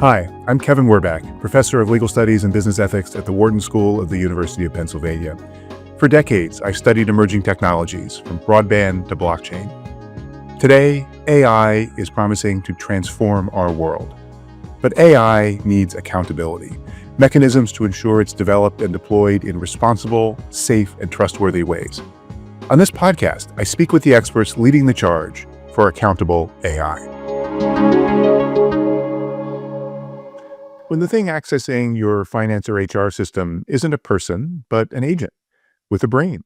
Hi, I'm Kevin Werbach, professor of legal studies and business ethics at the Wharton School of the University of Pennsylvania. For decades, I've studied emerging technologies, from broadband to blockchain. Today, AI is promising to transform our world. But AI needs accountability, mechanisms to ensure it's developed and deployed in responsible, safe, and trustworthy ways. On this podcast, I speak with the experts leading the charge for accountable AI. When the thing accessing your finance or HR system isn't a person, but an agent with a brain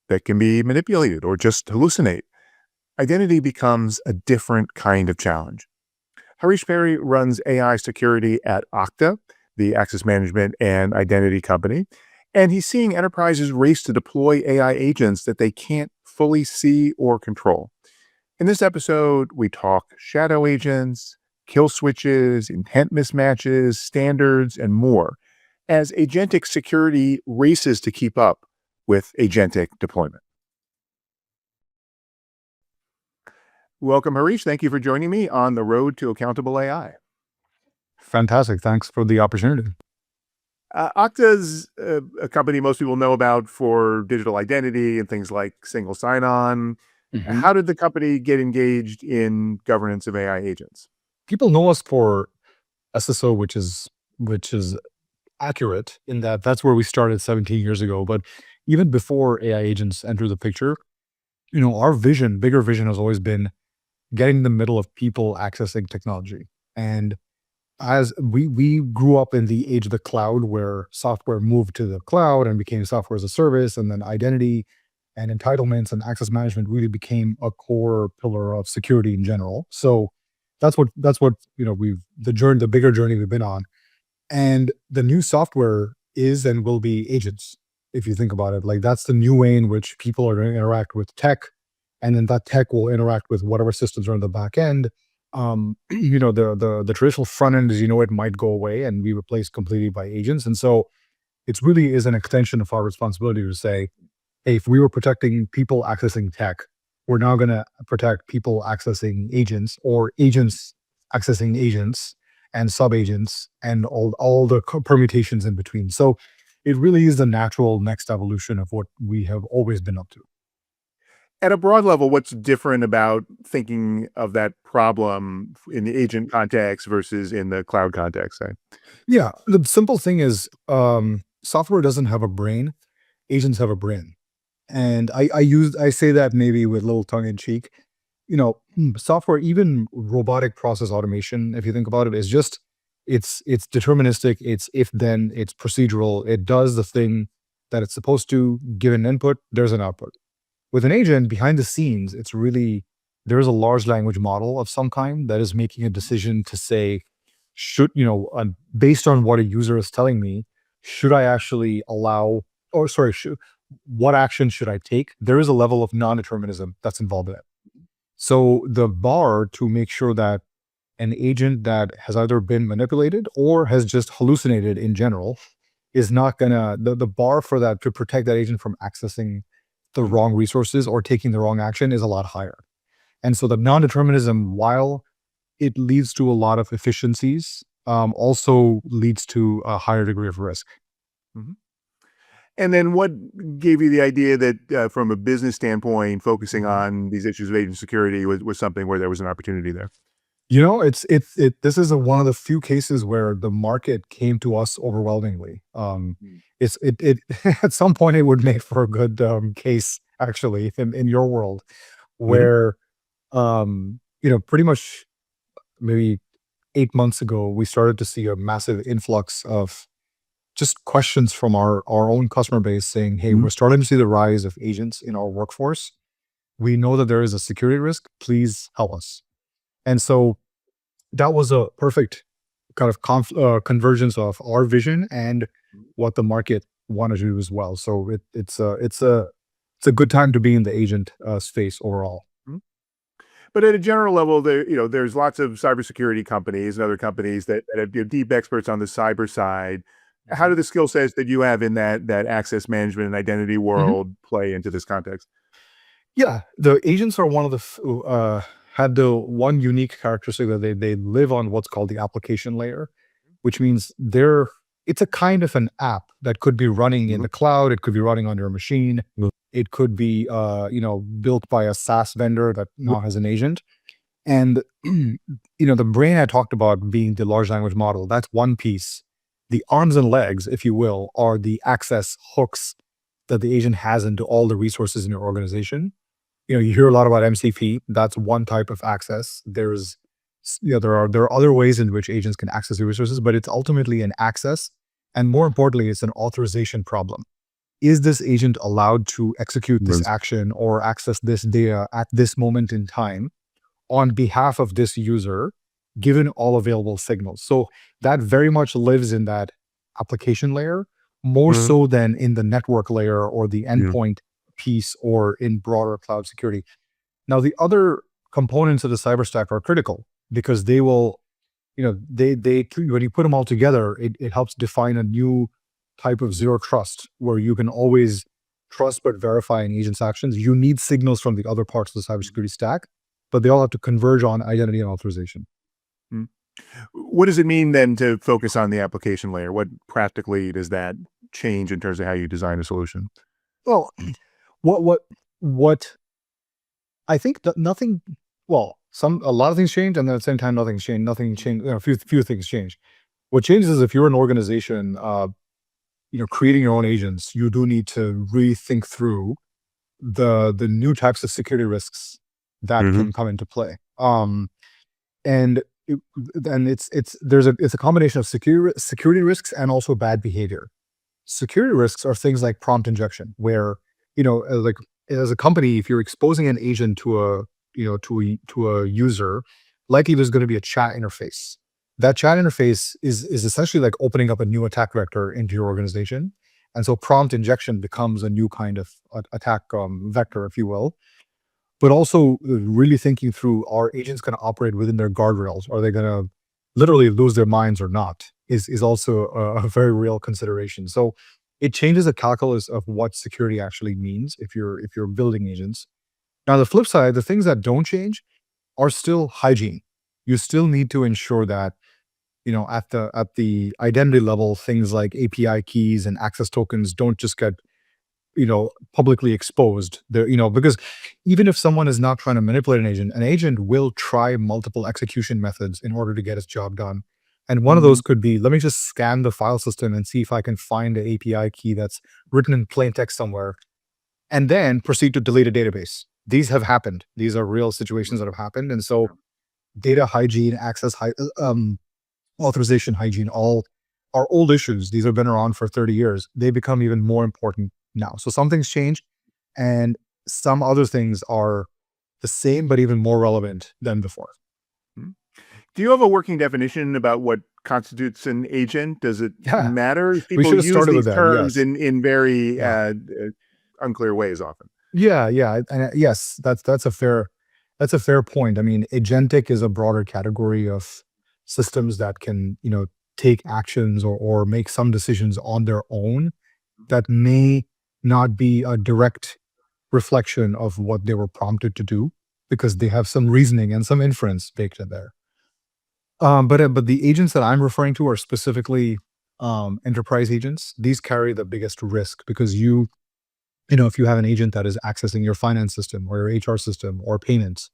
that can be manipulated or just hallucinate, identity becomes a different kind of challenge. Harish Peri runs AI security at Okta, the access management and identity company, and he's seeing enterprises race to deploy AI agents that they can't fully see or control. In this episode, we talk shadow agents, kill switches, intent mismatches, standards, and more, as agentic security races to keep up with agentic deployment. Welcome, Harish. Thank you for joining me on the road to accountable AI. Fantastic. Thanks for the opportunity. Okta's a company most people know about for digital identity and things like single sign-on. How did the company get engaged in governance of AI agents? People know us for SSO, which is accurate in that that's where we started 17 years ago. But even before AI agents enter the picture, our bigger vision has always been getting in the middle of people accessing technology. And as we grew up in the age of the cloud, where software moved to the cloud and became software as a service, and then identity and entitlements and access management really became a core pillar of security in general. So that's what the bigger journey we've been on. And the new software is and will be agents. If you think about it, like that's the new way in which people are going to interact with tech, and then that tech will interact with whatever systems are in the back end. The traditional front end, as it might go away and be replaced completely by agents. And so it really is an extension of our responsibility to say, hey, if we were protecting people accessing tech, we're now going to protect people accessing agents, or agents accessing agents and sub-agents and all the permutations in between. So it really is the natural next evolution of what we have always been up to. At a broad level, what's different about thinking of that problem in the agent context versus in the cloud context? Yeah, the simple thing is software doesn't have a brain, agents have a brain. And I say that maybe with a little tongue in cheek. Software, even robotic process automation, if you think about it, is just it's deterministic, it's if then, it's procedural, it does the thing that it's supposed to. Give an input, there's an output. With an agent behind the scenes, there's a large language model of some kind that is making a decision to say, based on what a user is telling me, should I actually allow, or sorry, what action should I take? There is a level of non-determinism that's involved in it. So the bar to make sure that an agent that has either been manipulated or has just hallucinated in general is not gonna, the bar for that, to protect that agent from accessing the wrong resources or taking the wrong action, is a lot higher. And so the non-determinism, while it leads to a lot of efficiencies, also leads to a higher degree of risk. Mm-hmm. And then what gave you the idea that from a business standpoint, focusing on these issues of agent security was something where there was an opportunity there? This is one of the few cases where the market came to us overwhelmingly. At some point it would make for a good case, actually, in your world, where pretty much maybe 8 months ago, we started to see a massive influx of just questions from our own customer base saying, hey, we're starting to see the rise of agents in our workforce. We know that there is a security risk. Please help us. And so that was a perfect kind of convergence of our vision and what the market wanted to do as well. So it's a good time to be in the agent space overall. But at a general level, there's lots of cybersecurity companies and other companies that have deep experts on the cyber side. How do the skill sets that you have in that access management and identity world play into this context? Yeah, the agents are one of the had the one unique characteristic that they live on what's called the application layer, which means it's a kind of an app that could be running in the cloud. It could be running on your machine. It could be built by a SaaS vendor that now has an agent. And the brain I talked about being the large language model, that's one piece. The arms and legs, if you will, are the access hooks that the agent has into all the resources in your organization. You hear a lot about MCP. That's one type of access. There are other ways in which agents can access the resources, but it's ultimately an access. And more importantly, it's an authorization problem. Is this agent allowed to execute this action or access this data at this moment in time on behalf of this user, given all available signals? So that very much lives in that application layer, more so than in the network layer or the endpoint piece or in broader cloud security. Now, the other components of the cyber stack are critical because they will, they when you put them all together, it helps define a new type of zero trust where you can always trust but verify an agent's actions. You need signals from the other parts of the cybersecurity stack, but they all have to converge on identity and authorization. What does it mean then to focus on the application layer? What practically does that change in terms of how you design a solution? Well, what I think that nothing. Well, a lot of things change, and then at the same time, nothing's changed. Nothing changed. A few things change. What changes is if you're an organization, creating your own agents, you do need to really think through the new types of security risks that can come into play. And it's a combination of security risks and also bad behavior. Security risks are things like prompt injection, where like as a company, if you're exposing an agent to a user, likely there's going to be a chat interface. That chat interface is essentially like opening up a new attack vector into your organization, and so prompt injection becomes a new kind of attack vector, if you will. But also really thinking through, are agents going to operate within their guardrails? Are they going to literally lose their minds or not? Is also a very real consideration. So it changes the calculus of what security actually means if you're building agents. Now, the flip side, the things that don't change are still hygiene. You still need to ensure that at the identity level, things like API keys and access tokens don't just get publicly exposed there, because even if someone is not trying to manipulate an agent will try multiple execution methods in order to get its job done. And one of those could be, let me just scan the file system and see if I can find the API key that's written in plain text somewhere, and then proceed to delete a database. These have happened. These are real situations that have happened. And so data hygiene, authorization hygiene, all are old issues. These have been around for 30 years. They become even more important now. So some things change and some other things are the same, but even more relevant than before. Do you have a working definition about what constitutes an agent? Does it matter? People should have use started these with that, terms yes. in very unclear ways often. Yeah. And yes, that's a fair point. I mean, agentic is a broader category of systems that can, take actions or make some decisions on their own that may not be a direct reflection of what they were prompted to do because they have some reasoning and some inference baked in there. But the agents that I'm referring to are specifically enterprise agents. These carry the biggest risk because if you have an agent that is accessing your finance system or your HR system or payments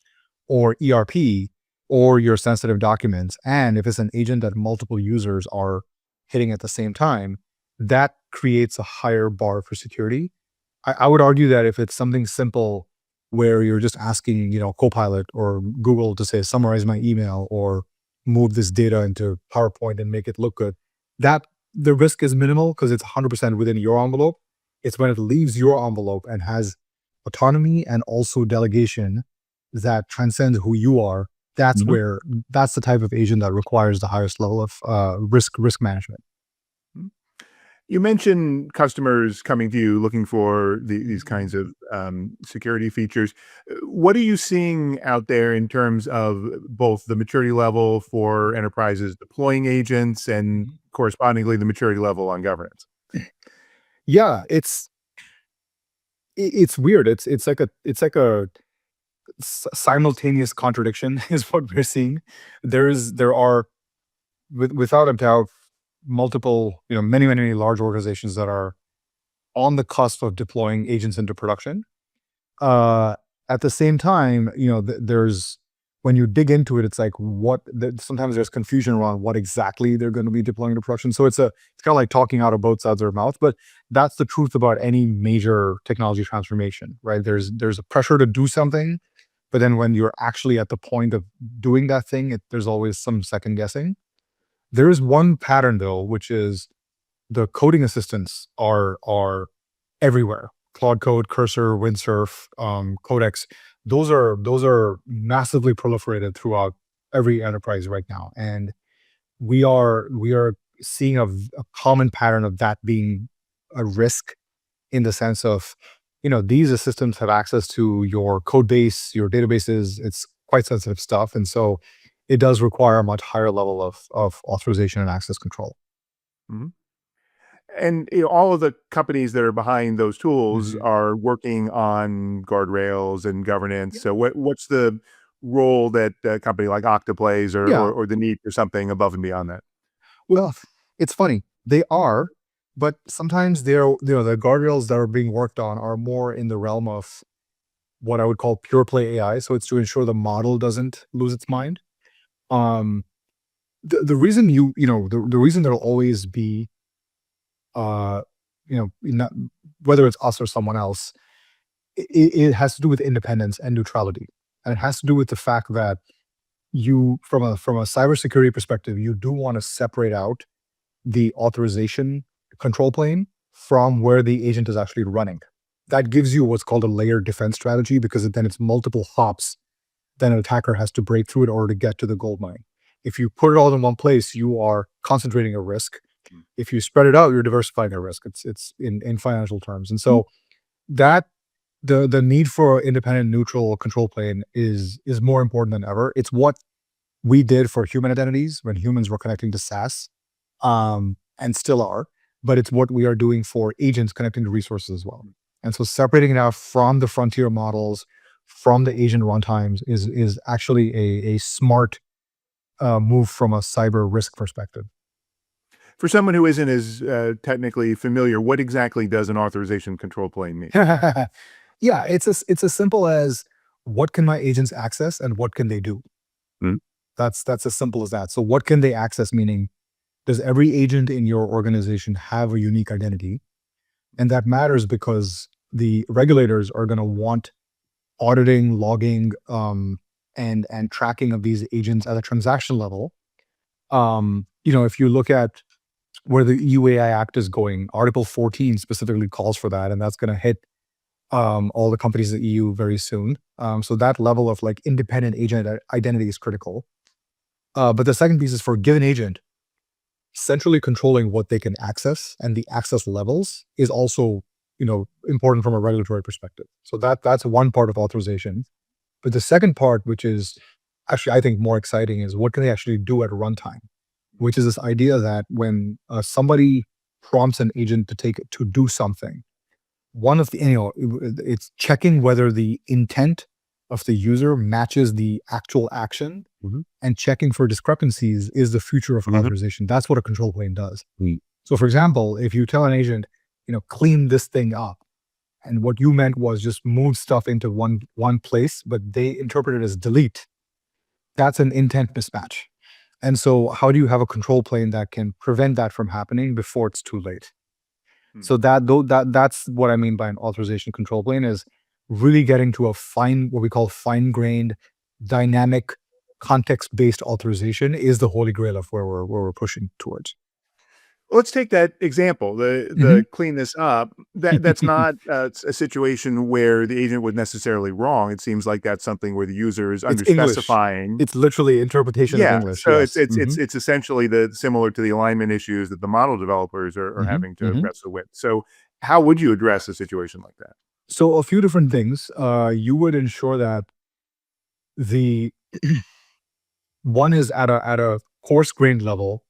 or ERP or your sensitive documents, and if it's an agent that multiple users are hitting at the same time, that creates a higher bar for security. I would argue that if it's something simple where you're just asking, Copilot or Google to say, summarize my email or move this data into PowerPoint and make it look good, that the risk is minimal because it's 100% within your envelope. It's when it leaves your envelope and has autonomy and also delegation that transcends who you are. That's that's the type of agent that requires the highest level of risk management. You mentioned customers coming to you looking for these kinds of security features. What are you seeing out there in terms of both the maturity level for enterprises deploying agents and correspondingly the maturity level on governance? Yeah, it's weird. It's like a simultaneous contradiction is what we're seeing. There are, without a doubt, multiple, many large organizations that are on the cusp of deploying agents into production. At the same time, there's, when you dig into it, it's like sometimes there's confusion around what exactly they're going to be deploying to production. So it's kind of like talking out of both sides of their mouth, but that's the truth about any major technology transformation, right? There's a pressure to do something, but then when you're actually at the point of doing that thing, there's always some second guessing. There is one pattern though, which is the coding assistants are everywhere. Claude Code, Cursor, Windsurf, Codex. Those are massively proliferated throughout every enterprise right now, and we are seeing a common pattern of that being a risk, in the sense of, these assistants have access to your code base, your databases. It's quite sensitive stuff, and so it does require a much higher level of authorization and access control. Mhm. And all of the companies that are behind those tools are working on guardrails and governance. So what's the role that a company like Okta plays, or, Yeah. or the need for something above and beyond that? Well, it's funny. They are, but sometimes the guardrails that are being worked on are more in the realm of what I would call pure play AI. So it's to ensure the model doesn't lose its mind. Um, the reason the reason there'll always be, not, whether it's us or someone else, it has to do with independence and neutrality, and it has to do with the fact that you, from a cybersecurity perspective, you do want to separate out the authorization control plane from where the agent is actually running. That gives you what's called a layered defense strategy, because then it's multiple hops then an attacker has to break through it in order to get to the gold mine. If you put it all in one place, you are concentrating a risk. If you spread it out, you're diversifying a risk. It's in financial terms. And so that the need for independent, neutral control plane is more important than ever. It's what we did for human identities when humans were connecting to SaaS, and still are, but it's what we are doing for agents connecting to resources as well. And so separating it out from the frontier models, from the agent runtimes, is actually a smart move from a cyber risk perspective. For someone who isn't as technically familiar, what exactly does an authorization control plane mean? Yeah, it's as simple as, what can my agents access and what can they do? Hmm. That's as simple as that. So what can they access? Meaning, does every agent in your organization have a unique identity? And that matters because the regulators are going to want auditing, logging, and tracking of these agents at a transaction level. If you look at where the EU AI Act is going, Article 14 specifically calls for that, and that's going to hit all the companies in the EU very soon. So that level of like independent agent identity is critical. But the second piece is, for a given agent, centrally controlling what they can access and the access levels is also, important from a regulatory perspective. So that's one part of authorization. But the second part, which is actually, I think, more exciting, is what can they actually do at runtime, which is this idea that when somebody prompts an agent to do something, one of the, it's checking whether the intent of the user matches the actual action, and checking for discrepancies is the future of authorization. That's what a control plane does. So for example, if you tell an agent, clean this thing up, and what you meant was just move stuff into one place, but they interpret it as delete, that's an intent mismatch. And so how do you have a control plane that can prevent that from happening before it's too late? So that's what I mean by an authorization control plane, is really getting to what we call fine-grained, dynamic, context-based authorization is the holy grail of where we're pushing towards. Let's take that example, the clean this up. That's not a situation where the agent was necessarily wrong. It seems like that's something where the user is It's English. underspecifying. It's literally interpretation of English. So Yes. it's essentially similar to the alignment issues that the model developers are having to wrestle with. So how would you address a situation like that? So a few different things. You would ensure that the one is at a coarse grained level,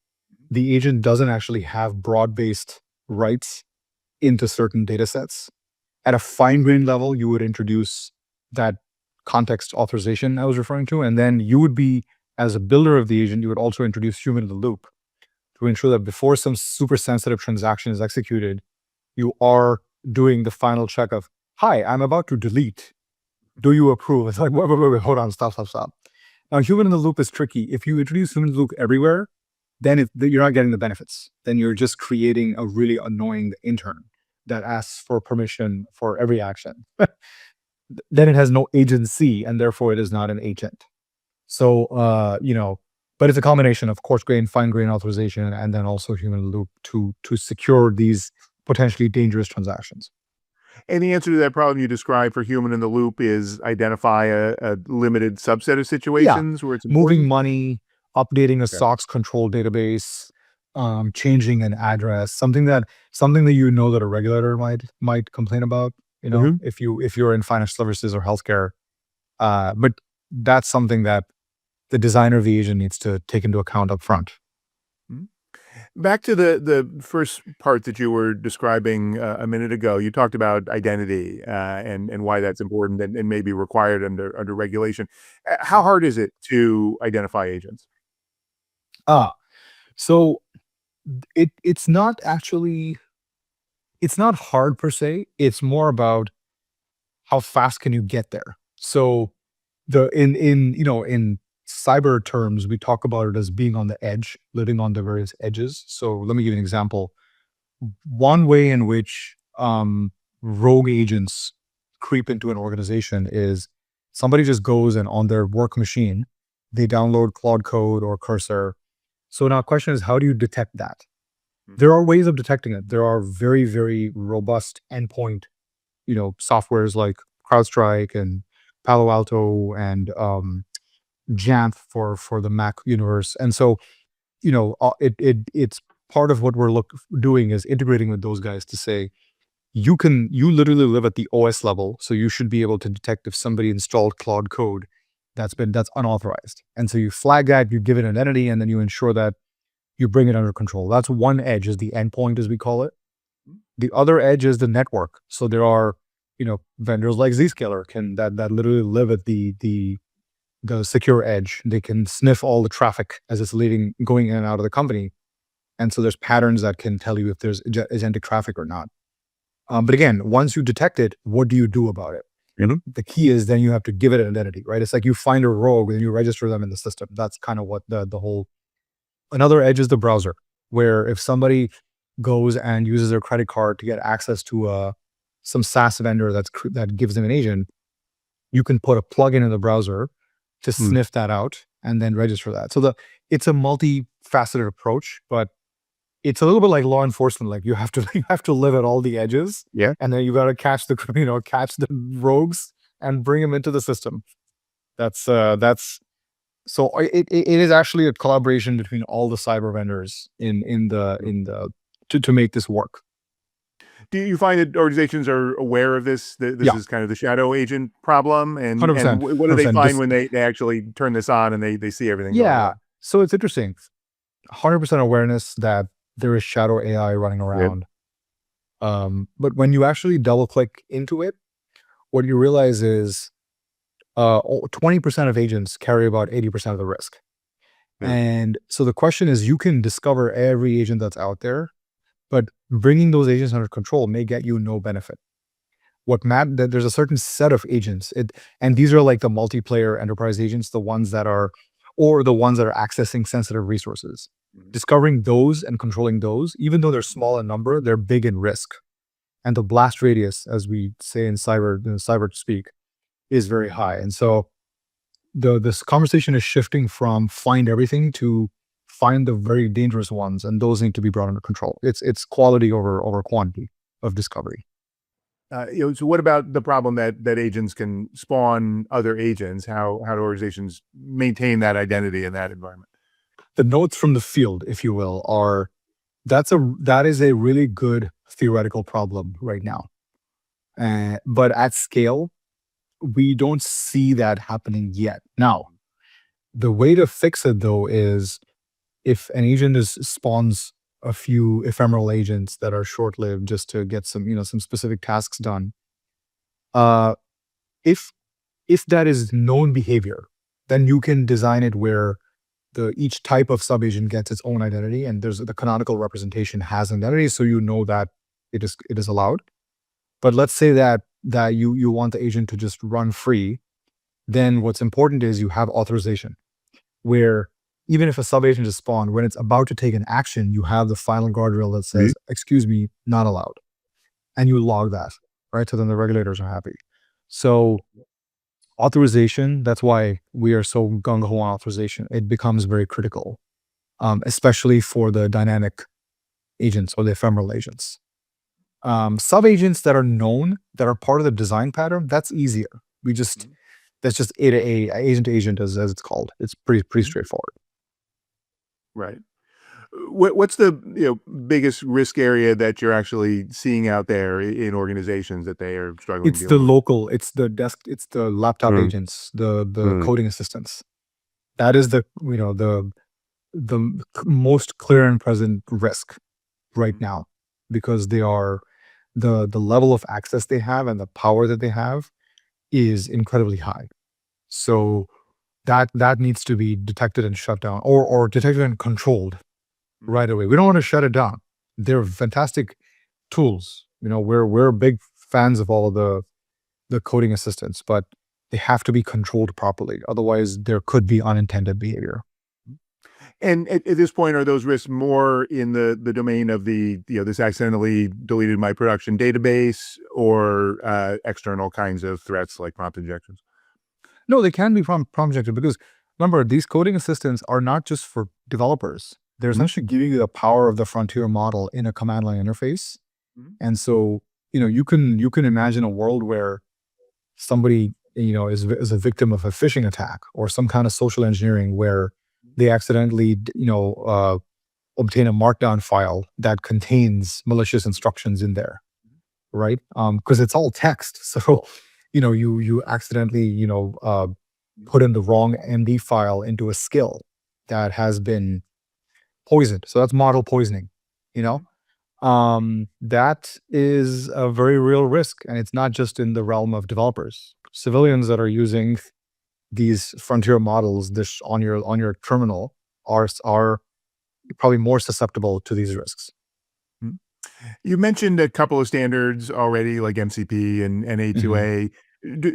the agent doesn't actually have broad-based rights into certain data sets. At a fine-grained level, you would introduce that context authorization I was referring to. And then you would be, as a builder of the agent, you would also introduce human in the loop to ensure that before some super sensitive transaction is executed, you are doing the final check of, hi, I'm about to delete. Do you approve? It's like, wait, hold on, stop. Now, human in the loop is tricky. If you introduce human in the loop everywhere, then you're not getting the benefits. Then you're just creating a really annoying intern that asks for permission for every action. Then it has no agency, and therefore it is not an agent. So, but it's a combination of coarse grain, fine grain authorization, and then also human in the loop to secure these potentially dangerous transactions. And the answer to that problem you described for human in the loop is identify a limited subset of situations where it's Moving important. money, updating a Okay. SOX control database, changing an address, something that you know that a regulator might complain about. Mhm. If you're in financial services or healthcare, but that's something that the designer of the agent needs to take into account up front. Mhm. Back to the first part that you were describing a minute ago, you talked about identity and why that's important and may be required under regulation. How hard is it to identify agents? Ah, so it's not actually it's not hard per se. It's more about how fast can you get there. So in cyber terms, we talk about it as being on the edge, living on the various edges. So let me give you an example. One way in which rogue agents creep into an organization is somebody just goes and on their work machine, they download Claude Code or Cursor. So now question is, how do you detect that? Mm. There are ways of detecting it. There are very, very robust endpoint, softwares like CrowdStrike and Palo Alto and Jamf for the Mac universe. And so, it's part of what we're doing is integrating with those guys to say, you literally live at the OS level, so you should be able to detect if somebody installed Claude Code that's unauthorized. And so you flag that, you give it an identity, and then you ensure that you bring it under control. That's one edge, is the endpoint, as we call it. The other edge is the network. So there are, vendors like Zscaler that literally live at the secure edge. They can sniff all the traffic as it's going in and out of the company. And so there's patterns that can tell you if there's agentic traffic or not. But again, once you detect it, what do you do about it? The key is then you have to give it an identity, right? It's like you find a rogue and you register them in the system. That's kind of what the whole. Another edge is the browser, where if somebody goes and uses their credit card to get access to some SaaS vendor that gives them an agent, you can put a plugin in the browser to Mm. sniff that out and then register that. So it's a multifaceted approach, but it's a little bit like law enforcement. Like you have to you have to live at all the edges, Yeah. and then you got to catch the rogues and bring them into the system. That's so it is actually a collaboration between all the cyber vendors to make this work. Do you find that organizations are aware of this? That this Yeah, is kind of the shadow agent problem, and 100%, what do they 100%. find when they actually turn this on and they see everything going Yeah. on? So it's interesting. 100% awareness that there is shadow AI running Yeah. around. But when you actually double click into it, what you realize is 20% of agents carry about 80% of the risk. Yeah. And so the question is, you can discover every agent that's out there, but bringing those agents under control may get you no benefit. There's a certain set of agents, and these are like the multiplayer enterprise agents, the ones that are accessing sensitive resources. Mhm. Discovering those and controlling those, even though they're small in number, they're big in risk. And the blast radius, as we say in cyber speak, is very high. And so this conversation is shifting from find everything to find the very dangerous ones, and those need to be brought under control. It's quality over quantity of discovery. So what about the problem that agents can spawn other agents? How do organizations maintain that identity in that environment? The notes from the field, if you will, are that is a really good theoretical problem right now. But at scale, we don't see that happening yet. Now, the way to fix it though is if an agent spawns a few ephemeral agents that are short-lived just to get some specific tasks done. Uh, if If that is known behavior, then you can design it where each type of sub-agent gets its own identity, and there's the canonical representation has an identity, so you know that it is allowed. But let's say that you want the agent to just run free, then what's important is you have authorization, where even if a sub-agent is spawned, when it's about to take an action, you have the final guardrail that says, excuse me, not allowed. And you log that, right? So then the regulators are happy. So authorization, that's why we are so gung-ho on authorization. It becomes very critical, especially for the dynamic agents or the ephemeral agents. Sub-agents that are known, that are part of the design pattern, that's easier. That's just A to A, agent to agent as it's called. It's pretty straightforward. Right. What's the biggest risk area that you're actually seeing out there in organizations that they are struggling It's to the deal with? local, it's the desk, it's the laptop agents, the coding assistants. That is the most clear and present risk right now, because they are the level of access they have and the power that they have is incredibly high. So that needs to be detected and shut down, or detected and controlled right away. We don't want to shut it down. They're fantastic tools. We're big fans of all of the coding assistants, but they have to be controlled properly. Otherwise, there could be unintended behavior. And at this point, are those risks more in the domain of this accidentally deleted my production database, or external kinds of threats like prompt injections? No, they can be prompt injected, because remember, these coding assistants are not just for developers. They're essentially giving you the power of the frontier model in a command line interface. And so, you can imagine a world where somebody, is a victim of a phishing attack or some kind of social engineering where they accidentally, obtain a markdown file that contains malicious instructions in there, right? Because it's all text. So, you accidentally, put in the wrong MD file into a skill that has been poisoned. So that's model poisoning, that is a very real risk. And it's not just in the realm of developers. Civilians that are using these frontier models on your terminal are probably more susceptible to these risks. You mentioned a couple of standards already, like MCP and A2A.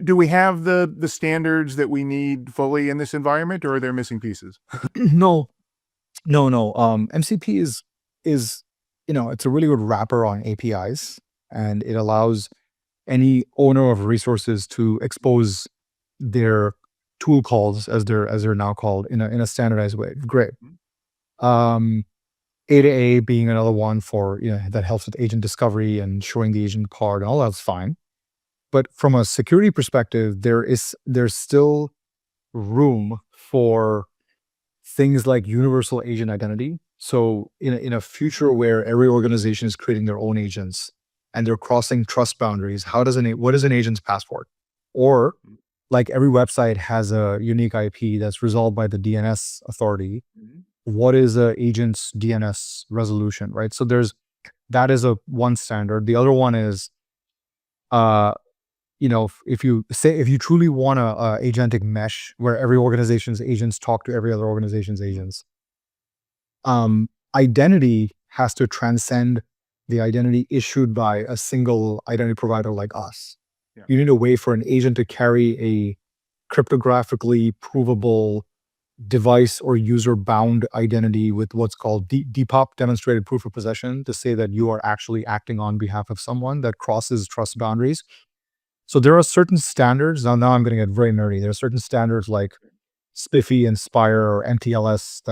Do we have the standards that we need fully in this environment, or are there missing pieces? No. MCP is it's a really good wrapper on APIs, and it allows any owner of resources to expose their tool calls, as they're now called, in a standardized way. Great. A to A being another one for that helps with agent discovery and showing the agent card, and all that's fine. But from a security perspective, there's still room for things like universal agent identity. So in a future where every organization is creating their own agents and they're crossing trust boundaries, what is an agent's passport? Or like every website has a unique IP that's resolved by the DNS authority. What is a agent's DNS resolution, right? So that is one standard. The other one is, if you truly want a agentic mesh where every organization's agents talk to every other organization's agents, identity has to transcend the identity issued by a single identity provider like us. Yeah. You need a way for an agent to carry a cryptographically provable device or user bound identity with what's called DPoP, demonstrated proof of possession, to say that you are actually acting on behalf of someone that crosses trust boundaries. So there are certain standards. Now I'm going to get very nerdy. There are certain standards like SPIFFE and Spire or MTLS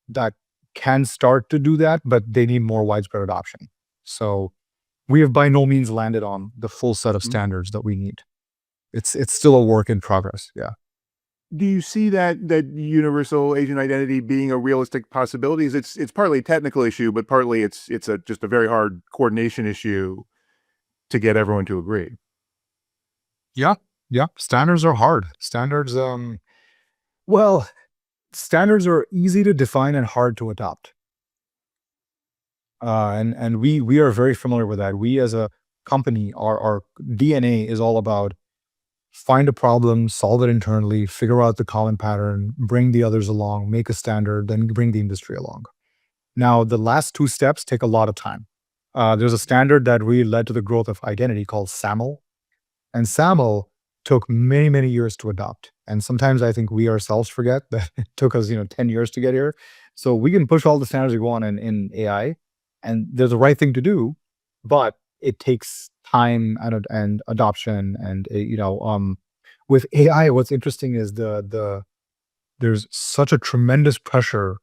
that can start to do that, but they need more widespread adoption. So we have by no means landed on the full set of standards that we need. It's still a work in progress. Yeah. Do you see that universal agent identity being a realistic possibility? It's partly a technical issue, but partly it's just a very hard coordination issue to get everyone to agree. Yeah. Standards are hard. Standards are easy to define and hard to adopt. And we are very familiar with that. We as a company, our DNA is all about find a problem, solve it internally, figure out the common pattern, bring the others along, make a standard, then bring the industry along. Now, the last two steps take a lot of time. There's a standard that really led to the growth of identity called SAML. And SAML took many, many years to adopt. And sometimes I think we ourselves forget that it took us, 10 years to get here. So we can push all the standards we want in AI, and there's the right thing to do, but it takes time and adoption. And with AI, what's interesting is there's such a tremendous pressure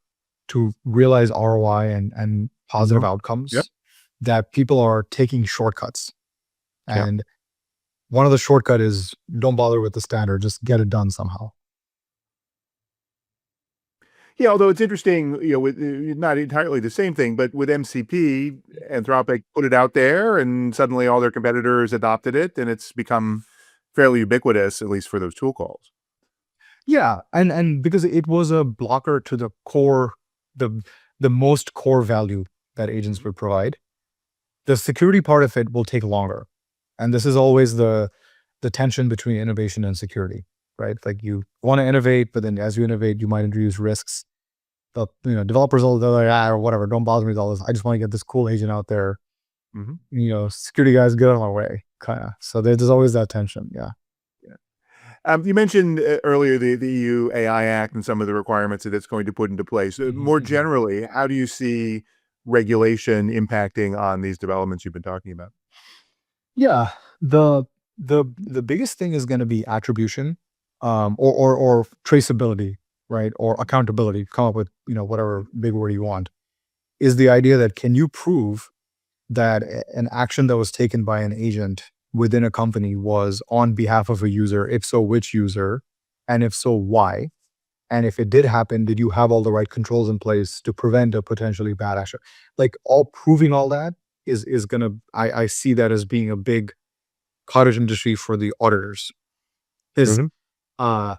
to realize ROI and positive outcomes Yep. that people are taking shortcuts. Yeah. And one of the shortcut is don't bother with the standard, just get it done somehow. Yeah, although it's interesting, with not entirely the same thing, but with MCP, Anthropic put it out there, and suddenly all their competitors adopted it, and it's become fairly ubiquitous, at least for those tool calls. Yeah, and because it was a blocker to the core, the most core value that agents would provide. The security part of it will take longer, and this is always the tension between innovation and security, right? Like you want to innovate, but then as you innovate, you might introduce risks. The developers all they're like, or whatever, don't bother me with all this. I just want to get this cool agent out there. Mhm. Security guys, get out of my way, kind of. So there's always that tension. Yeah. You mentioned earlier the EU AI Act and some of the requirements that it's going to put into place. More Mhm. generally, how do you see regulation impacting on these developments you've been talking about? Yeah. The biggest thing is going to be attribution, or traceability, right? Or accountability. Come up with whatever big word you want. Is the idea that can you prove that an action that was taken by an agent within a company was on behalf of a user? If so, which user? And if so, why? And if it did happen, did you have all the right controls in place to prevent a potentially bad action? Like proving all that is gonna, I see that as being a big cottage industry for the auditors. Is Mhm. uh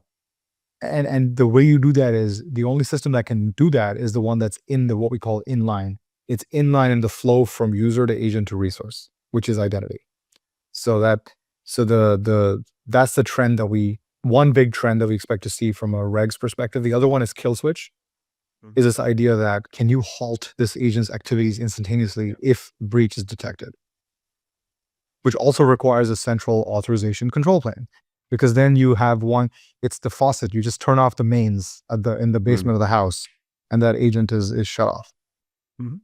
and the way you do that is the only system that can do that is the one that's in the what we call inline. It's inline in the flow from user to agent to resource, which is identity. So that's the trend that one big trend that we expect to see from a regs perspective. The other one is kill switch, is Mhm. this idea that can you halt this agent's activities instantaneously Yeah. if breach is detected, which also requires a central authorization control plane. Because then you have it's the faucet. You just turn off the mains in the Mhm. basement of the house, and that agent is shut off. Mhm.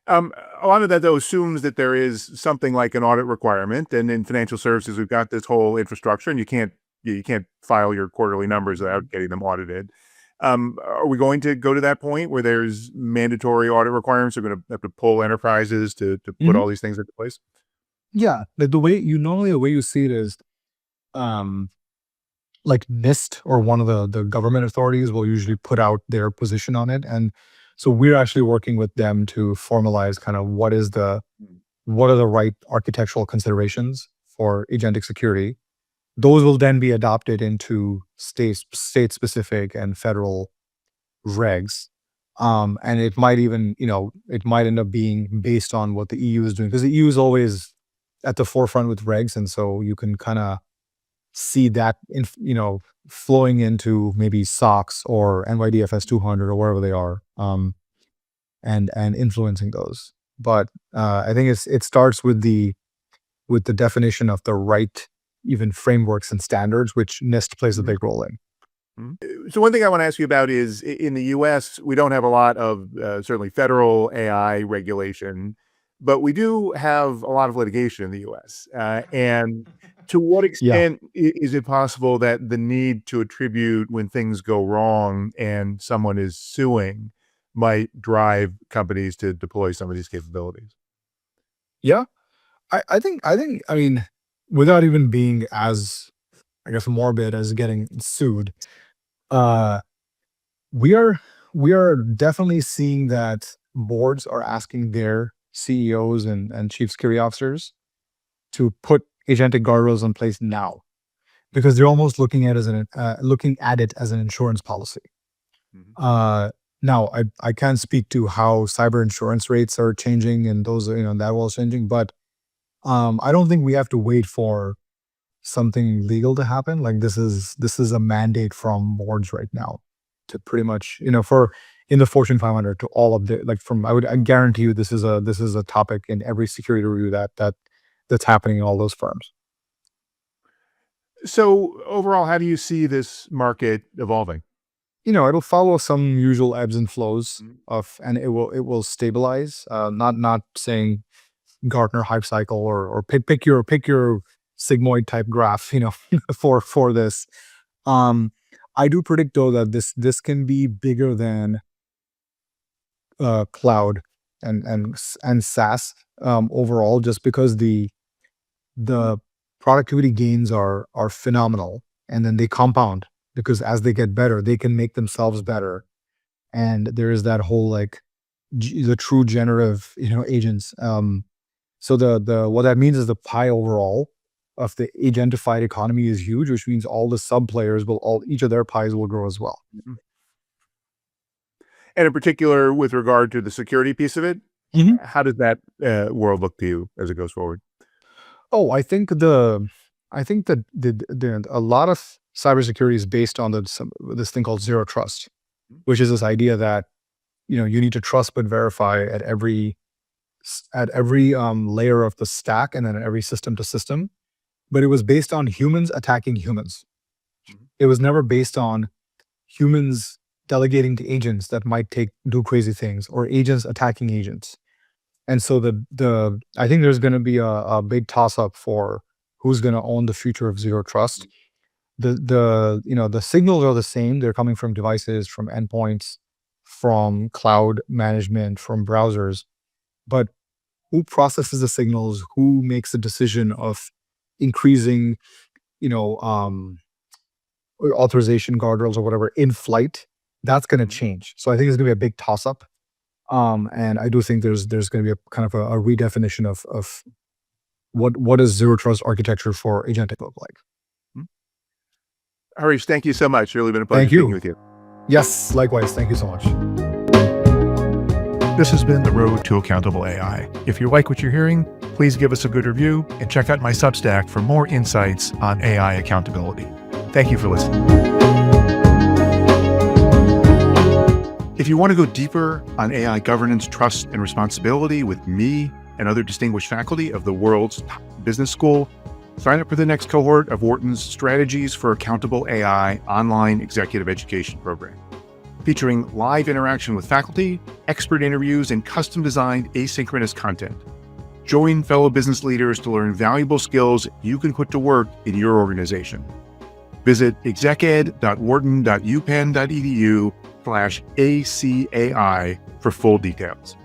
A lot of that, though, assumes that there is something like an audit requirement, and in financial services, we've got this whole infrastructure, and you can't file your quarterly numbers without getting them audited. Are we going to go to that point where there's mandatory audit requirements? We're going to have to pull enterprises to put Mhm. all these things into place? Yeah, like the way you see it is, um, like NIST or one of the government authorities will usually put out their position on it, and so we're actually working with them to formalize kind of what are the right architectural considerations for agentic security. Those will then be adopted into state specific and federal regs. And it might even, it might end up being based on what the EU is doing, because the EU is always at the forefront with regs. And so you can kind of see that, flowing into maybe SOX or NYDFS 200 or wherever they are, and influencing those. But I think it starts with the definition of the right even frameworks and standards, which NIST plays a Mhm. big role in. Mhm. So one thing I want to ask you about is in the US, we don't have a lot of certainly federal AI regulation, but we do have a lot of litigation in the US. And to what Yeah. extent is it possible that the need to attribute when things go wrong and someone is suing might drive companies to deploy some of these capabilities? Yeah. I mean, without even being as, I guess, morbid as getting sued, uh, we are we are definitely seeing that boards are asking their CEOs and chief security officers to put agentic guardrails in place now, because they're almost looking at it as an insurance policy. Mhm. Uh, Now, I can't speak to how cyber insurance rates are changing and those, that was changing, but I don't think we have to wait for something legal to happen. Like this is a mandate from boards right now to pretty much, for in the Fortune 500 to all of the, like from, I guarantee you this is a topic in every security review that's happening in all those firms. So overall, how do you see this market evolving? It'll follow some usual ebbs and flows and it will stabilize. Not saying Gartner hype cycle or pick your sigmoid type graph, for this. I do predict though that this can be bigger than cloud and SaaS overall, just because the productivity gains are phenomenal, and then they compound because as they get better, they can make themselves better, and there is that whole like the true generative agents. So the what that means is the pie overall of the agentified economy is huge, which means all the sub players each of their pies will grow as well. Mhm. And in particular, with regard to the security piece of it, how does that world look to you as it goes forward? Oh, I think that a lot of cybersecurity is based on this thing called zero trust, which is this idea that you need to trust but verify at every layer of the stack, and then at every system to system. But it was based on humans attacking humans. It was never based on humans delegating to agents that might do crazy things, or agents attacking agents. And so I think there's going to be a big toss up for who's going to own the future of zero trust. The signals are the same. They're coming from devices, from endpoints, from cloud management, from browsers. But who processes the signals? Who makes the decision of increasing, authorization guardrails or whatever in flight? That's going to change. So I think it's going to be a big toss up. And I do think there's going to be a kind of a redefinition of what does zero trust architecture for agentic look like. Harish, thank you so much. It's really been a pleasure Thank you. speaking with you. Yes, likewise. Thank you so much. This has been The Road to Accountable AI. If you like what you're hearing, please give us a good review and check out my Substack for more insights on AI accountability. Thank you for listening. If you want to go deeper on AI governance, trust, and responsibility with me and other distinguished faculty of the world's top business school, sign up for the next cohort of Wharton's Strategies for Accountable AI online executive education program, featuring live interaction with faculty, expert interviews, and custom-designed asynchronous content. Join fellow business leaders to learn valuable skills you can put to work in your organization. Visit execed.wharton.upenn.edu/ACAI for full details.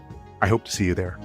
I hope to see you there.